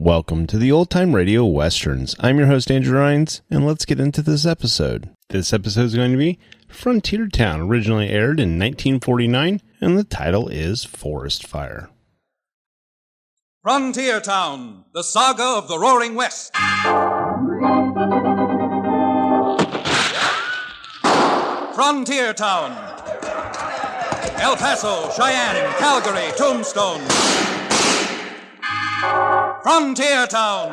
Welcome to the Old Time Radio Westerns. I'm your host, Andrew Rines, and let's get into this episode. This episode is going to be Frontier Town, originally aired in 1949, and the title is Forest Fire. Frontier Town, the saga of the Roaring West. Frontier Town. El Paso, Cheyenne, Calgary, Tombstone. Frontier Town.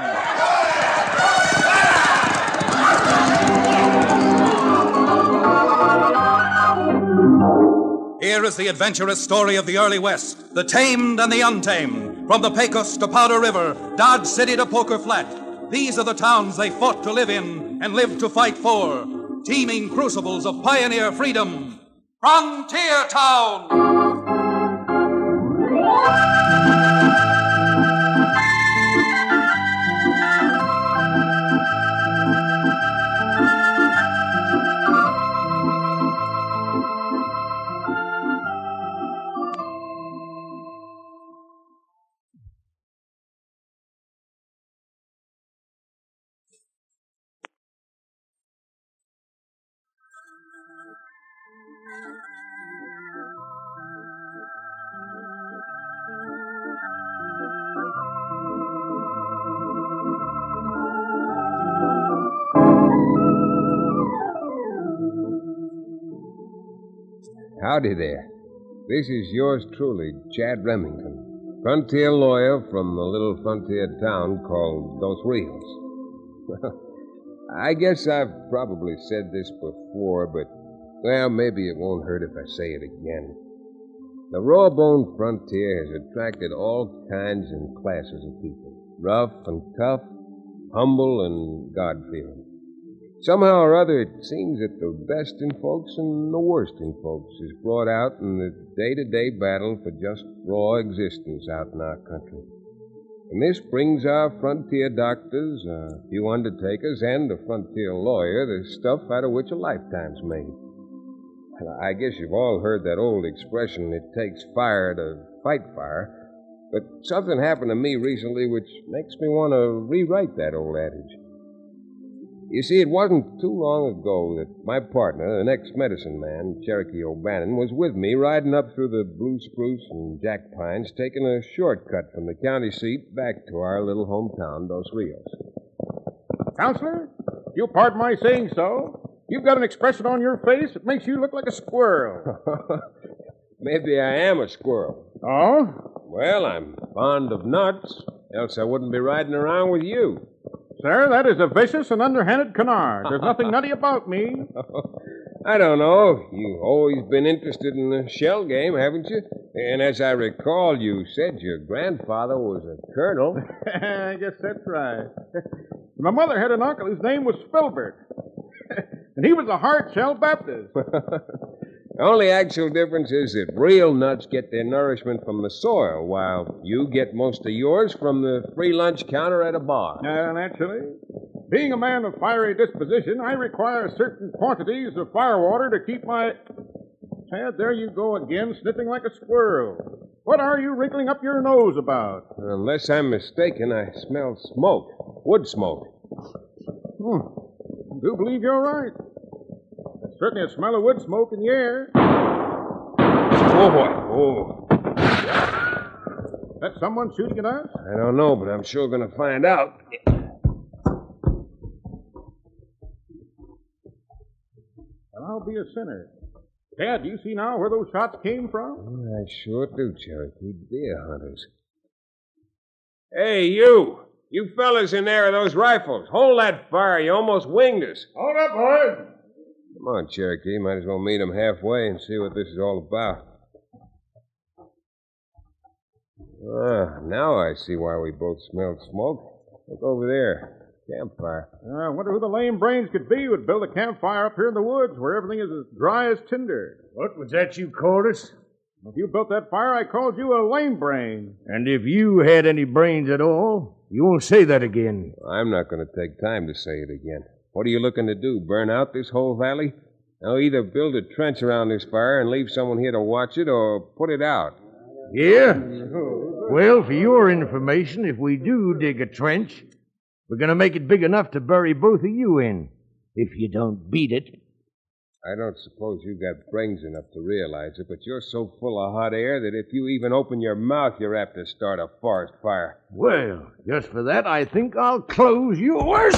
Here is the adventurous story of the early West, the tamed and the untamed. From the Pecos to Powder River, Dodge City to Poker Flat. These are the towns they fought to live in and lived to fight for. Teeming crucibles of pioneer freedom. Frontier Town! Howdy there. This is yours truly, Chad Remington, frontier lawyer from the little frontier town called Dos Rios. Well, I guess I've probably said this before, but, well, maybe it won't hurt if I say it again. The raw-boned frontier has attracted all kinds and classes of people, rough and tough, humble and God-fearing. Somehow or other, it seems that the best in folks and the worst in folks is brought out in the day-to-day battle for just raw existence out in our country. And this brings our frontier doctors, a few undertakers, and a frontier lawyer the stuff out of which a lifetime's made. Well, I guess you've all heard that old expression, it takes fire to fight fire, but something happened to me recently which makes me want to rewrite that old adage. You see, it wasn't too long ago that my partner, an ex-medicine man, Cherokee O'Bannon, was with me riding up through the Blue Spruce and Jack Pines, taking a shortcut from the county seat back to our little hometown, Dos Rios. Counselor, you'll pardon my saying so. You've got an expression on your face that makes you look like a squirrel. Maybe I am a squirrel. Oh? Well, I'm fond of nuts, else I wouldn't be riding around with you. Sir, that is a vicious and underhanded canard. There's nothing nutty about me. I don't know. You've always been interested in the shell game, haven't you? And as I recall, you said your grandfather was a colonel. I guess that's right. My mother had an uncle whose name was Filbert. And he was a hard-shell Baptist. The only actual difference is that real nuts get their nourishment from the soil, while you get most of yours from the free lunch counter at a bar. Naturally. Being a man of fiery disposition, I require certain quantities of firewater to keep my... Tad, there you go again, sniffing like a squirrel. What are you wrinkling up your nose about? Unless I'm mistaken, I smell smoke. Wood smoke. I do believe you're right. There's certainly a smell of wood smoke in the air. Oh, boy. Oh. That's someone shooting at us? I don't know, but I'm sure going to find out. Well, I'll be a sinner. Dad, do you see now where those shots came from? I sure do, Cherokee. Deer hunters. Hey, you! You fellas in there with those rifles. Hold that fire. You almost winged us. Hold up, boys. Come on, Cherokee. Might as well meet them halfway and see what this is all about. Now I see why we both smelled smoke. Look over there. Campfire. I wonder who the lame brains could be who would build a campfire up here in the woods where everything is as dry as tinder. What, was that you called us? If you built that fire, I called you a lame brain. And if you had any brains at all, you won't say that again. I'm not going to take time to say it again. What are you looking to do, burn out this whole valley? Now, either build a trench around this fire and leave someone here to watch it, or put it out. Yeah? Well, for your information, if we do dig a trench, we're going to make it big enough to bury both of you in, if you don't beat it. I don't suppose you got brains enough to realize it, but you're so full of hot air that if you even open your mouth, you're apt to start a forest fire. Well, just for that, I think I'll close yours.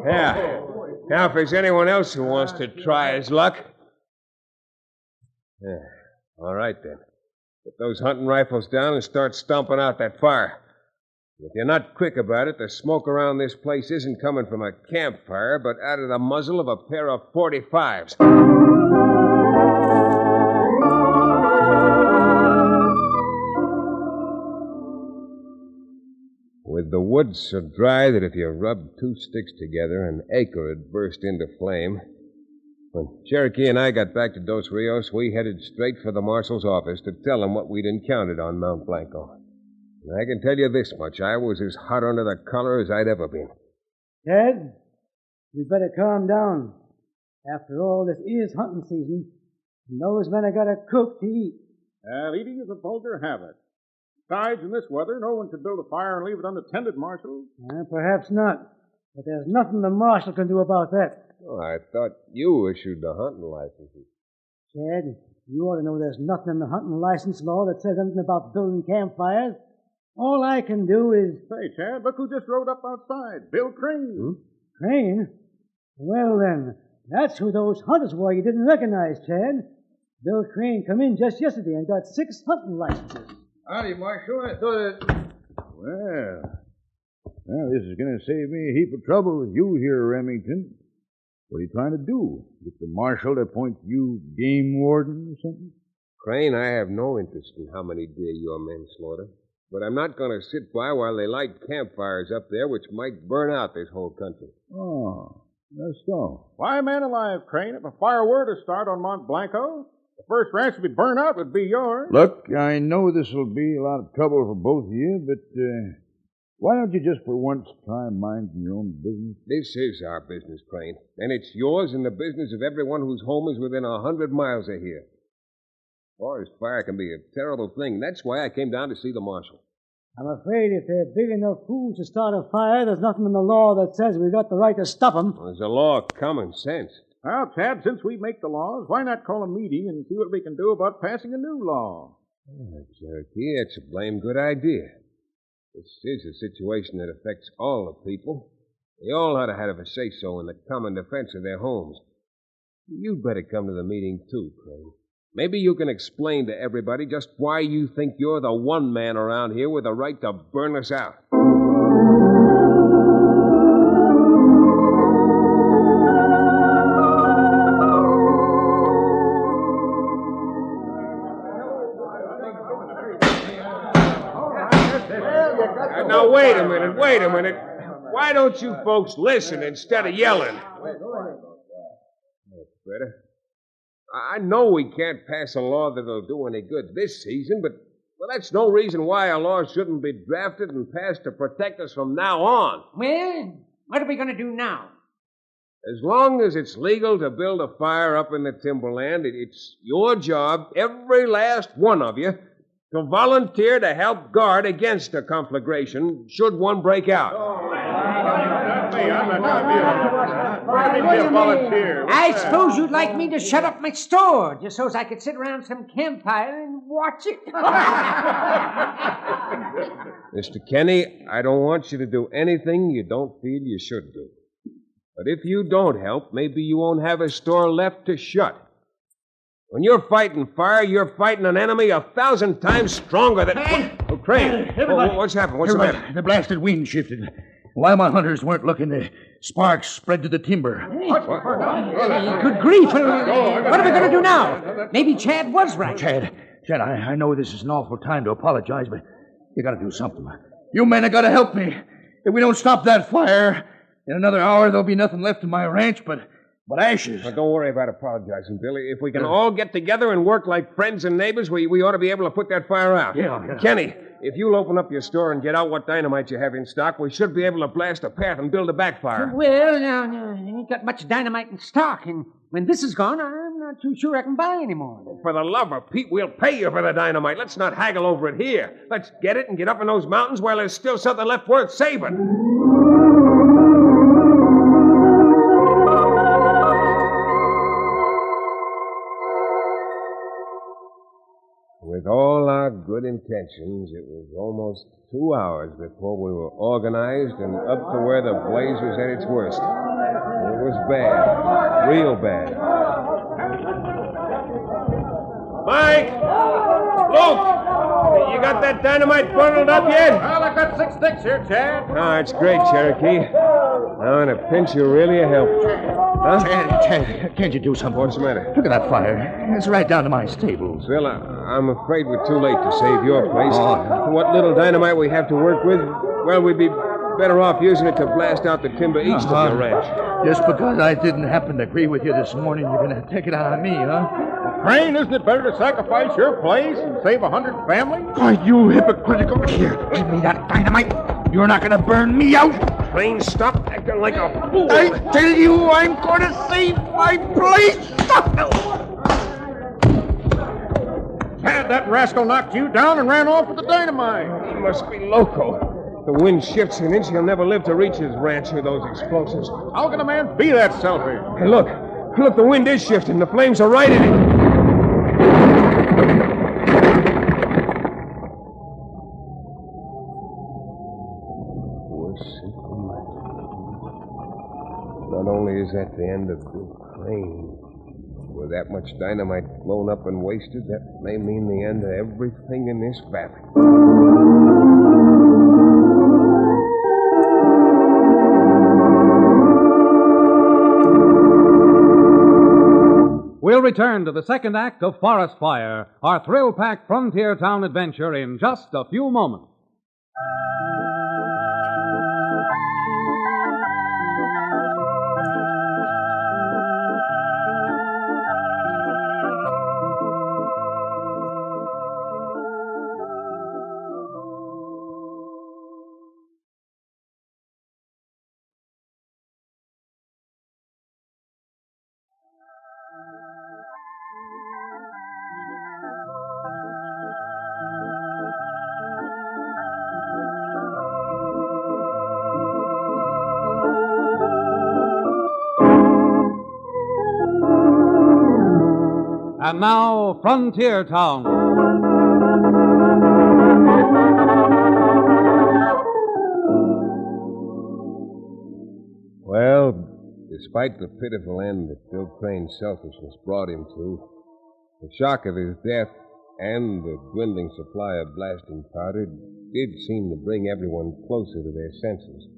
Yeah. Now, if there's anyone else who wants to try his luck. Yeah. All right, then. Put those hunting rifles down and start stomping out that fire. If you're not quick about it, the smoke around this place isn't coming from a campfire, but out of the muzzle of a pair of .45s. With the woods so dry that if you rubbed 2 sticks together, an acre would burst into flame. When Cherokee and I got back to Dos Rios, we headed straight for the marshal's office to tell him what we'd encountered on Mount Blanco. And I can tell you this much, I was as hot under the collar as I'd ever been. Ted, you'd better calm down. After all, this is hunting season, and those men have got to cook to eat. Eating is a vulgar habit. Besides, in this weather, no one could build a fire and leave it unattended, Marshal. Perhaps not, but there's nothing the marshal can do about that. Oh, I thought you issued the hunting licenses. Chad, you ought to know there's nothing in the hunting license law that says anything about building campfires. All I can do is... Say, Chad, look who just rode up outside. Bill Crane. Crane? Well, then, that's who those hunters were you didn't recognize, Chad. Bill Crane come in just yesterday and got 6 hunting licenses. Howdy, Marshal. I thought it... Well, this is going to save me a heap of trouble with you here, Remington. What are you trying to do? Get the marshal to appoint you game warden or something? Crane, I have no interest in how many deer your men slaughter. But I'm not going to sit by while they light campfires up there, which might burn out this whole country. Oh, that's so. Why, man alive, Crane, if a fire were to start on Mont Blanco, the first ranch to be burned out would be yours. Look, I know this will be a lot of trouble for both of you, but why don't you just for once try minding your own business? This is our business, Crane, and it's yours and the business of everyone whose home is within 100 miles of here. Forest fire can be a terrible thing. That's why I came down to see the marshal. I'm afraid if they're big enough fools to start a fire, there's nothing in the law that says we've got the right to stop them. Well, there's a law of common sense. Well, Chad, since we make the laws, why not call a meeting and see what we can do about passing a new law? Cherokee, it's a blame good idea. This is a situation that affects all the people. They all ought to have a say-so in the common defense of their homes. You'd better come to the meeting, too, Crane. Maybe you can explain to everybody just why you think you're the one man around here with the right to burn us out. Now, wait a minute. Why don't you folks listen instead of yelling? That's better. I know we can't pass a law that'll do any good this season, but that's no reason why a law shouldn't be drafted and passed to protect us from now on. Well, what are we going to do now? As long as it's legal to build a fire up in the timberland, it's your job, every last one of you, to volunteer to help guard against a conflagration should one break out. I suppose you'd like me to shut up my store just so as I could sit around some campfire and watch it. Mr. Kenny, I don't want you to do anything you don't feel you should do. But if you don't help, maybe you won't have a store left to shut. When you're fighting fire, you're fighting an enemy 1,000 times stronger than... Oh, Crane. What's happened? What's the matter? The blasted wind shifted. While my hunters weren't looking, the sparks spread to the timber. Good grief. What are we going to do now? Maybe Chad was right. Chad, I know this is an awful time to apologize, but you got to do something. You men have got to help me. If we don't stop that fire, in another hour there'll be nothing left in my ranch but But ashes. Now, don't worry about apologizing, Billy. If we can all get together and work like friends and neighbors, we ought to be able to put that fire out. Yeah. Kenny, if you'll open up your store and get out what dynamite you have in stock, we should be able to blast a path and build a backfire. Well, now, I ain't got much dynamite in stock, and when this is gone, I'm not too sure I can buy any more. For the love of Pete, we'll pay you for the dynamite. Let's not haggle over it here. Let's get it and get up in those mountains while there's still something left worth saving. With all our good intentions, it was almost 2 hours before we were organized and up to where the blaze was at its worst. It was bad. Real bad. Mike! Luke! You got that dynamite bundled up yet? Well, I've got 6 sticks here, Chad. Oh, it's great, Cherokee. Now, in a pinch, you're really a help. Huh? Chad, can't you do something? What's the matter? Look at that fire. It's right down to my stables. Well, I'm afraid we're too late to save your place. What little dynamite we have to work with, well, we'd be better off using it to blast out the timber east of the ranch. Just because I didn't happen to agree with you this morning, you're going to take it out on me, huh? Crane, isn't it better to sacrifice your place and save 100 families? Oh, you hypocritical. Here, give me that dynamite. You're not going to burn me out. Crane, stop acting like a fool. I tell you, I'm going to save my place. Chad, that rascal knocked you down and ran off with the dynamite. He must be loco. The wind shifts an inch, he'll never live to reach his ranch with those explosives. How can a man be that selfish? Hey, look, the wind is shifting. The flames are right in it. Not only is that the end of Bill Crane, with that much dynamite blown up and wasted, that may mean the end of everything in this valley. We'll return to the second act of Forest Fire, our thrill-packed frontier town adventure, in just a few moments. And now, Frontier Town. Well, despite the pitiful end that Bill Crane's selfishness brought him to, the shock of his death and the dwindling supply of blasting powder did seem to bring everyone closer to their senses.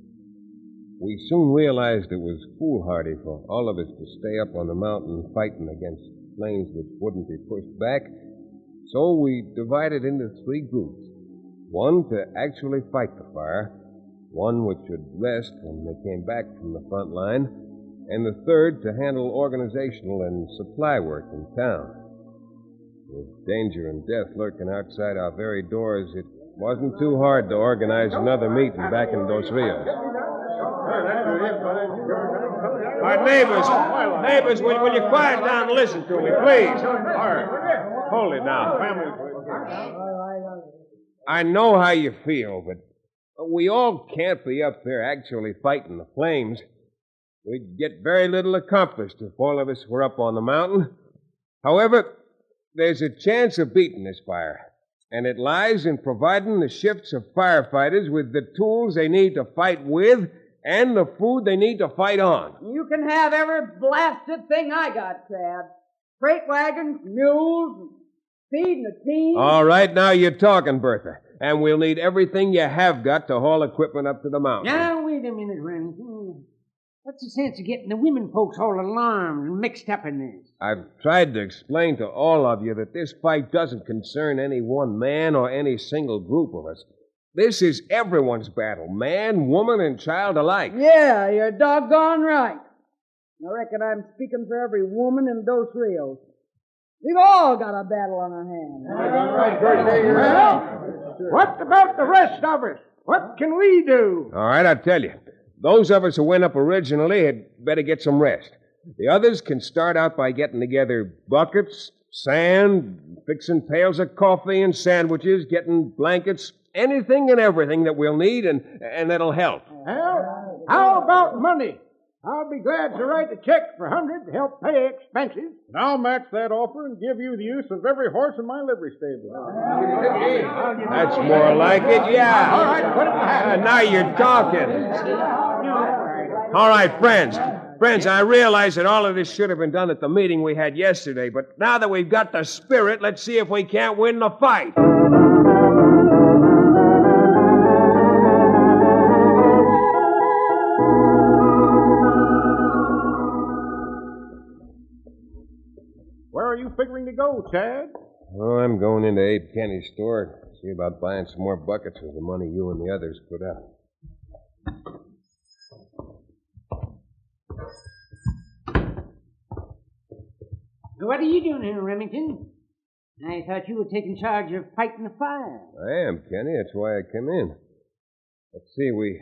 We soon realized it was foolhardy for all of us to stay up on the mountain fighting against flames which wouldn't be pushed back, so we divided into 3 groups. One to actually fight the fire, one which would rest when they came back from the front line, and the third to handle organizational and supply work in town. With danger and death lurking outside our very doors, it wasn't too hard to organize another meeting back in Dos Rios. Our neighbors, will you quiet down and listen to me, please? Hold it now. I know how you feel, but we all can't be up there actually fighting the flames. We'd get very little accomplished if all of us were up on the mountain. However, there's a chance of beating this fire, and it lies in providing the shifts of firefighters with the tools they need to fight with and the food they need to fight on. You can have every blasted thing I got, Chad. Freight wagons, mules, feed and a team. All right, now you're talking, Bertha. And we'll need everything you have got to haul equipment up to the mountain. Now, wait a minute, Remington. What's the sense of getting the women folks all alarmed and mixed up in this? I've tried to explain to all of you that this fight doesn't concern any one man or any single group of us. This is everyone's battle, man, woman, and child alike. Yeah, you're doggone right. I reckon I'm speaking for every woman in Dos Rios. We've all got a battle on our hands. Well, what about the rest of us? What can we do? All right, I'll tell you. Those of us who went up originally had better get some rest. The others can start out by getting together buckets, sand, fixing pails of coffee and sandwiches, getting blankets, anything and everything that we'll need and that'll help. Well, how about money? I'll be glad to write a check for $100 to help pay expenses. And I'll match that offer and give you the use of every horse in my livery stable. That's more like it, yeah. All right, put it in the hat. Now you're talking. All right, friends. Friends, I realize that all of this should have been done at the meeting we had yesterday, but now that we've got the spirit, let's see if we can't win the fight. Where are you figuring to go, Chad? Oh, I'm going into Abe Kenny's store. See about buying some more buckets with the money you and the others put up. What are you doing here, Remington? I thought you were taking charge of fighting the fire. I am, Kenny. That's why I came in. Let's see, we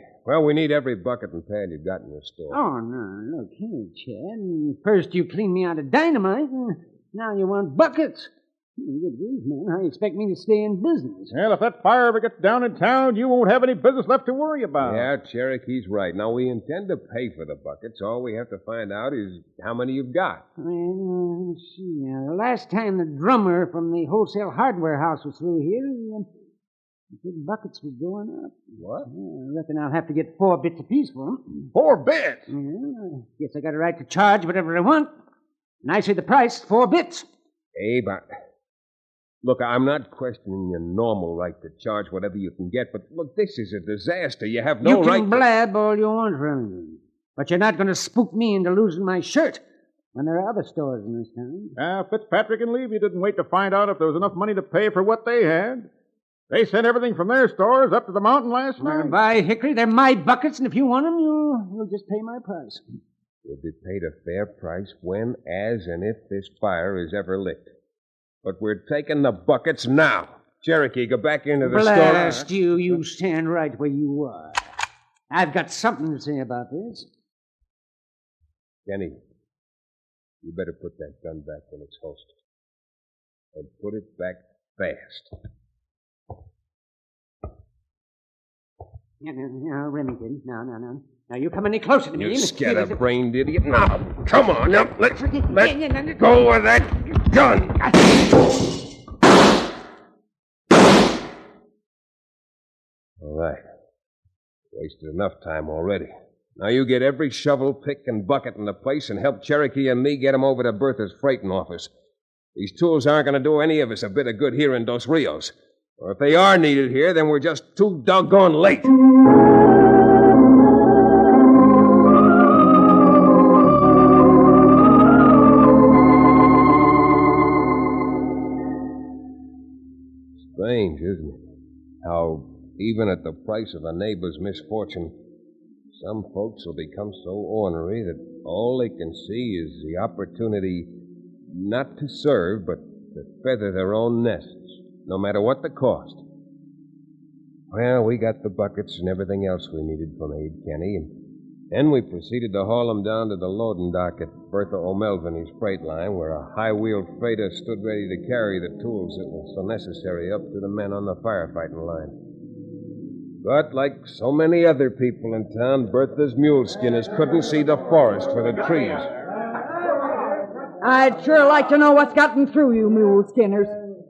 need every bucket and pan you've got in your store. Oh, no, look here, Chad. First you cleaned me out of dynamite, and now you want buckets. Good grief, man. How do you expect me to stay in business? Well, if that fire ever gets down in town, you won't have any business left to worry about. Yeah, Cherokee's right. Now, we intend to pay for the buckets. All we have to find out is how many you've got. Well, let's see. The last time the drummer from the wholesale hardware house was through here, the big buckets were going up. What? I reckon I'll have to get 4 bits apiece for them. 4 bits? Yeah, I guess I got a right to charge whatever I want. And I say the price, 4 bits. Abe, look, I'm not questioning your normal right to charge whatever you can get, but look, this is a disaster. You have no right You can blab all you want, Remington. But you're not going to spook me into losing my shirt when there are other stores in this town. Fitzpatrick and Levy didn't wait to find out if there was enough money to pay for what they had. They sent everything from their stores up to the mountain last night. By Hickory, they're my buckets, and if you want them, you'll just pay my price. You'll be paid a fair price when, as, and if this fire is ever lit. But we're taking the buckets now. Cherokee, go back into the store. Blast you. You stand right where you are. I've got something to say about this. Kenny, you better put that gun back in its holster. And put it back fast. Now, Remington. No. Now, you come any closer to me. You scatterbrained idiot. Now, come on. Now, let go of that gun. All right. Wasted enough time already. Now you get every shovel, pick, and bucket in the place and help Cherokee and me get 'em over to Bertha's freighting office. These tools aren't going to do any of us a bit of good here in Dos Rios. Or if they are needed here, then we're just too doggone late. Strange, isn't it? How, even at the price of a neighbor's misfortune, some folks will become so ornery that all they can see is the opportunity not to serve, but to feather their own nests, no matter what the cost. Well, we got the buckets and everything else we needed from Abe Kenny, and then we proceeded to haul them down to the loading dock at Bertha O'Melveny's freight line, where a high-wheeled freighter stood ready to carry the tools that were so necessary up to the men on the firefighting line. But like so many other people in town, Bertha's mule skinners couldn't see the forest for the trees. I'd sure like to know what's gotten through you mule skinners.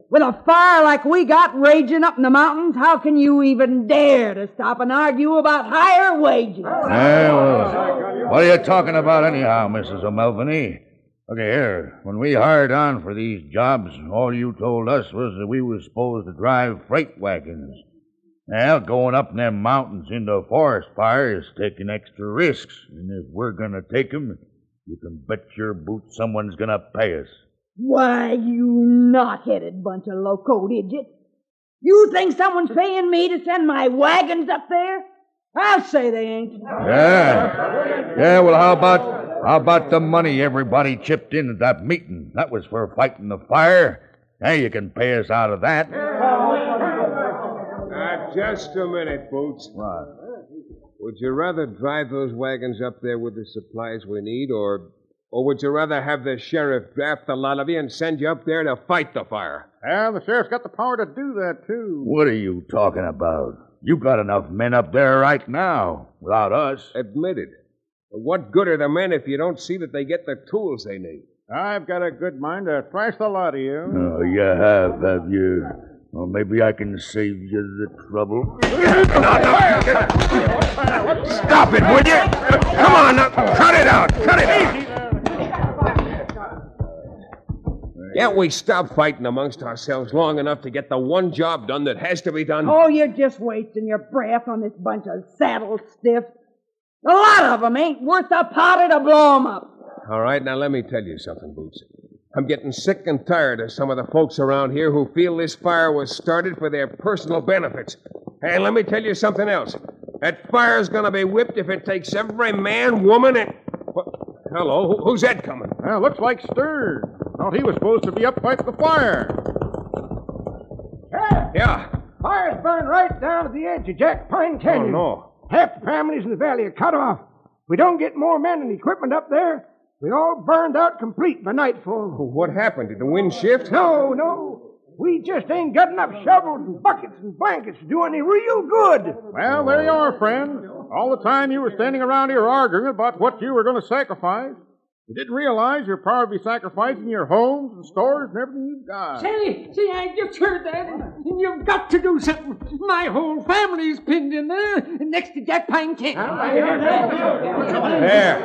With a fire like we got raging up in the mountains, how can you even dare to stop and argue about higher wages? Well, what are you talking about anyhow, Mrs. O'Melveny? Look here, when we hired on for these jobs, all you told us was that we were supposed to drive freight wagons. Well, going up in them mountains into forest fires is taking extra risks, and if we're going to take them, you can bet your boots someone's going to pay us. Why, you knot-headed bunch of locoed idiots. You think someone's paying me to send my wagons up there? I'll say they ain't. Yeah, well, how How about the money everybody chipped in at that meeting? That was for fighting the fire. Now you can pay us out of that. Just a minute, Boots. What? Would you rather drive those wagons up there with the supplies we need, or would you rather have the sheriff draft the lot of you and send you up there to fight the fire? Yeah, the sheriff's got the power to do that, too. What are you talking about? You got enough men up there right now, without us. Admitted. But what good are the men if you don't see that they get the tools they need? I've got a good mind to thrash the lot of you. Oh, you have you? Well, maybe I can save you the trouble. Stop it, would you? Come on, now. Cut it out. Cut it out. Can't we stop fighting amongst ourselves long enough to get the one job done that has to be done? Oh, you're just wasting your breath on this bunch of saddle stiffs. A lot of them ain't worth a powder to blow 'em up. All right, now let me tell you something, Boots. I'm getting sick and tired of some of the folks around here who feel this fire was started for their personal benefits. And let me tell you something else. That fire's going to be whipped if it takes every man, woman, and... Hello, who's that coming? Well, looks like Stern. Thought he was supposed to be up fighting the fire. Yeah. Fire's burned right down to the edge of Jack Pine Canyon. Oh, no. Half the families in the valley are cut off. If we don't get more men and equipment up there, we all burned out complete by nightfall. What happened? Did the wind shift? No. We just ain't got enough shovels and buckets and blankets to do any real good. Well, there you are, friend. All the time you were standing around here arguing about what you were going to sacrifice, you didn't realize you're probably sacrificing your homes and stores and everything you've got. Say, I just heard that, and you've got to do something. My whole family's pinned in there, next to Jack Pine Canyon. There.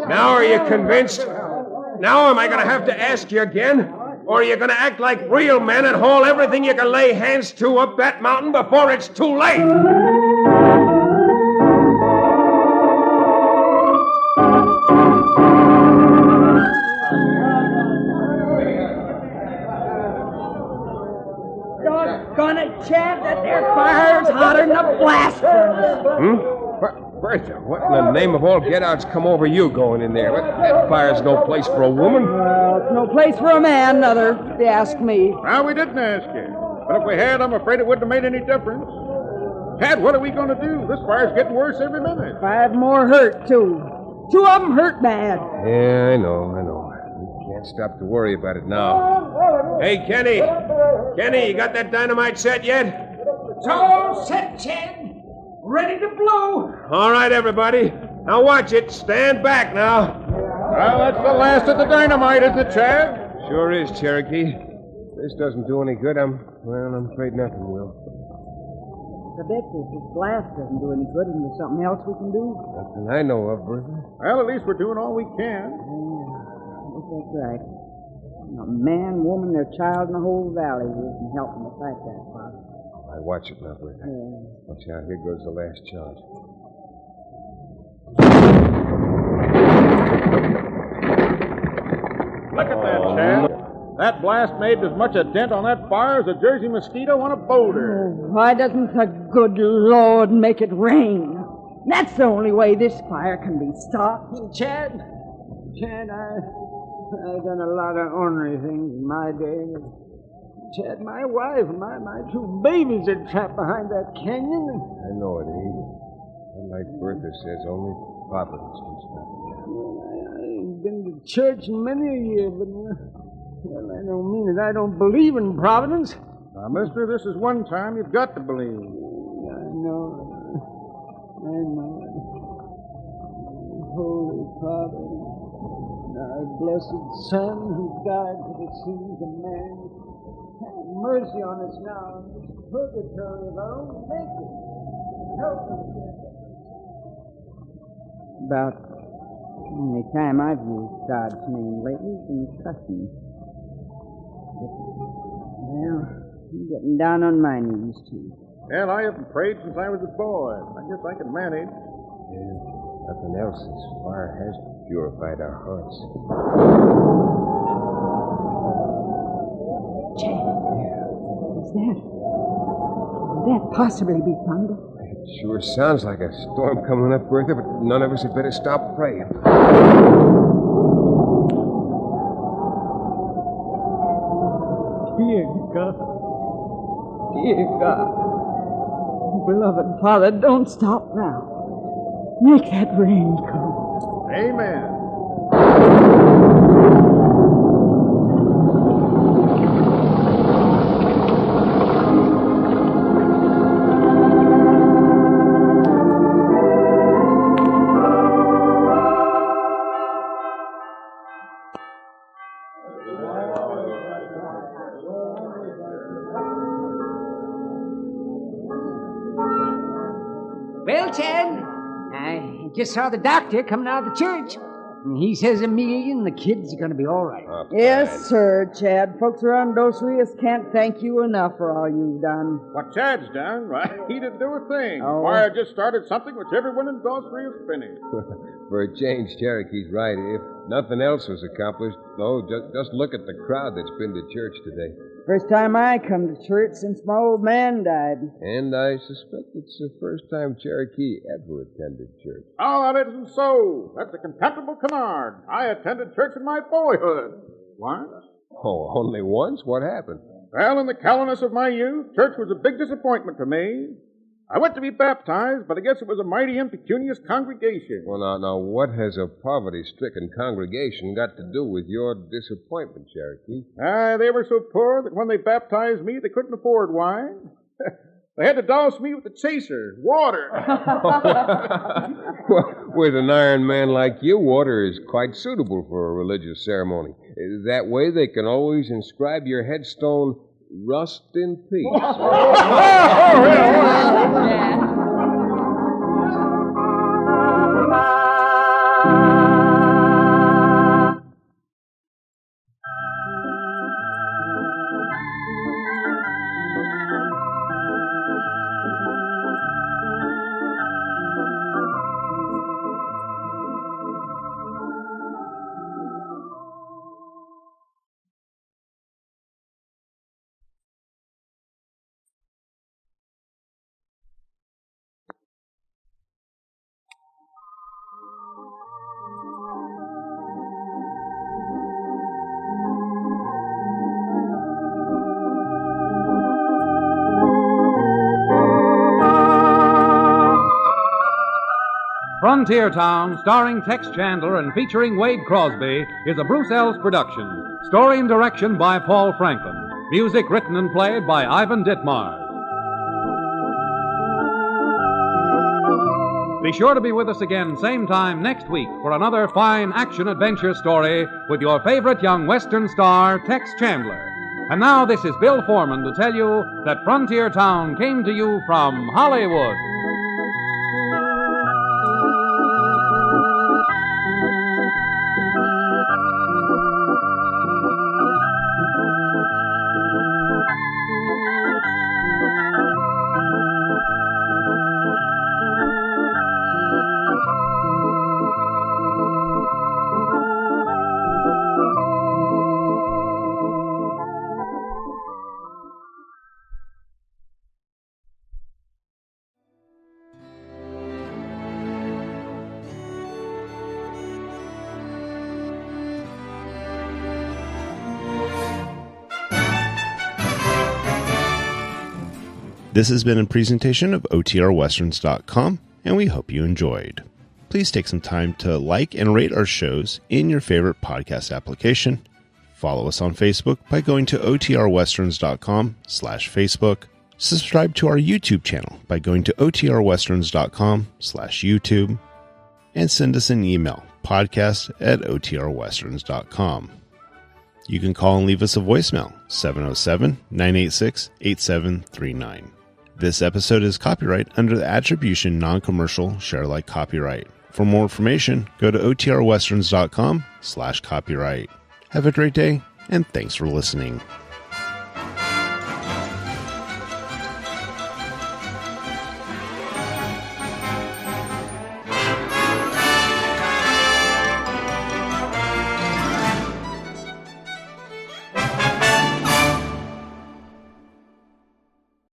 Now are you convinced? Now am I going to have to ask you again? Or are you going to act like real men and haul everything you can lay hands to up that mountain before it's too late? Doggone it, Chad, that there fire's hotter than a blast furnace. Bertha, what in the name of all get-outs come over you going in there? That fire's no place for a woman. Well, it's no place for a man, neither, if you ask me. Well, we didn't ask you. But if we had, I'm afraid it wouldn't have made any difference. Chad, what are we going to do? This fire's getting worse every minute. 5 more hurt, too. 2 of them hurt bad. Yeah, I know. We can't stop to worry about it now. Hey, Kenny, you got that dynamite set yet? It's all set, Chad. Ready to blow. All right, everybody. Now watch it. Stand back now. Well, that's the last of the dynamite, isn't it, Chad? Sure is, Cherokee. This doesn't do any good. I'm afraid nothing will. I bet if this blast doesn't do any good, isn't there something else we can do? Nothing I know of, Bertha. Well, at least we're doing all we can. I guess that's right. A man, woman, their child, and the whole valley can help them to fight that fire. I watch it now, Bertha. Yeah. Watch out. Here goes the last charge. Look at that, Chad. That blast made as much a dent on that fire as a Jersey mosquito on a boulder. Why doesn't the good Lord make it rain? That's the only way this fire can be stopped. Chad, I've done a lot of ornery things in my day. Chad, my wife and my 2 babies are trapped behind that canyon. I know it ain't. And like Bertha says, only Providence can stop it. I ain't been to church in many a year, but I don't mean that I don't believe in Providence. Now, mister, this is one time you've got to believe. I know. Holy Father, our blessed Son who died for the sins of man, have mercy on us now in this purgatory of our own making. Help us. About the only time I've used God's name lately has been cussing. Well, I'm getting down on my knees, too. Well, I haven't prayed since I was a boy. I guess I can manage. Yeah, nothing else. This fire has purified our hearts. Chad, what's that? Could that possibly be thunder? It Sure sounds like a storm coming up, Bertha, but none of us had better stop praying. Dear God. Dear God. Beloved Father, don't stop now. Make that rain come. Amen. Well, Chad, I just saw the doctor coming out of the church. And he says me and the kids are going to be all right. Yes, sir, Chad. Folks around Dos Rios can't thank you enough for all you've done. What Chad's done, right? He didn't do a thing. Oh. Why, I just started something which everyone in Dos Rios finished. For a change, Cherokee's right. If nothing else was accomplished, though, just look at the crowd that's been to church today. First time I come to church since my old man died. And I suspect it's the first time Cherokee ever attended church. Oh, that isn't so. That's a contemptible canard. I attended church in my boyhood. What? Oh, only once? What happened? Well, in the callousness of my youth, church was a big disappointment to me. I went to be baptized, but I guess it was a mighty impecunious congregation. Well, now, what has a poverty-stricken congregation got to do with your disappointment, Cherokee? They were so poor that when they baptized me, they couldn't afford wine. They had to douse me with the chaser, water. Well, with an iron man like you, water is quite suitable for a religious ceremony. That way they can always inscribe your headstone, Rust in Peace. Frontier Town, starring Tex Chandler and featuring Wade Crosby, is a Bruce Ells production. Story and direction by Paul Franklin. Music written and played by Ivan Ditmars. Be sure to be with us again same time next week for another fine action-adventure story with your favorite young Western star, Tex Chandler. And now this is Bill Foreman to tell you that Frontier Town came to you from Hollywood. This has been a presentation of OTRWesterns.com, and we hope you enjoyed. Please take some time to like and rate our shows in your favorite podcast application. Follow us on Facebook by going to OTRWesterns.com/Facebook. Subscribe to our YouTube channel by going to OTRWesterns.com/YouTube. And send us an email, podcast@OTRWesterns.com. You can call and leave us a voicemail, 707-986-8739. This episode is copyright under the Attribution Non-Commercial Share Alike Copyright. For more information, go to OTRWesterns.com/copyright. Have a great day, and thanks for listening.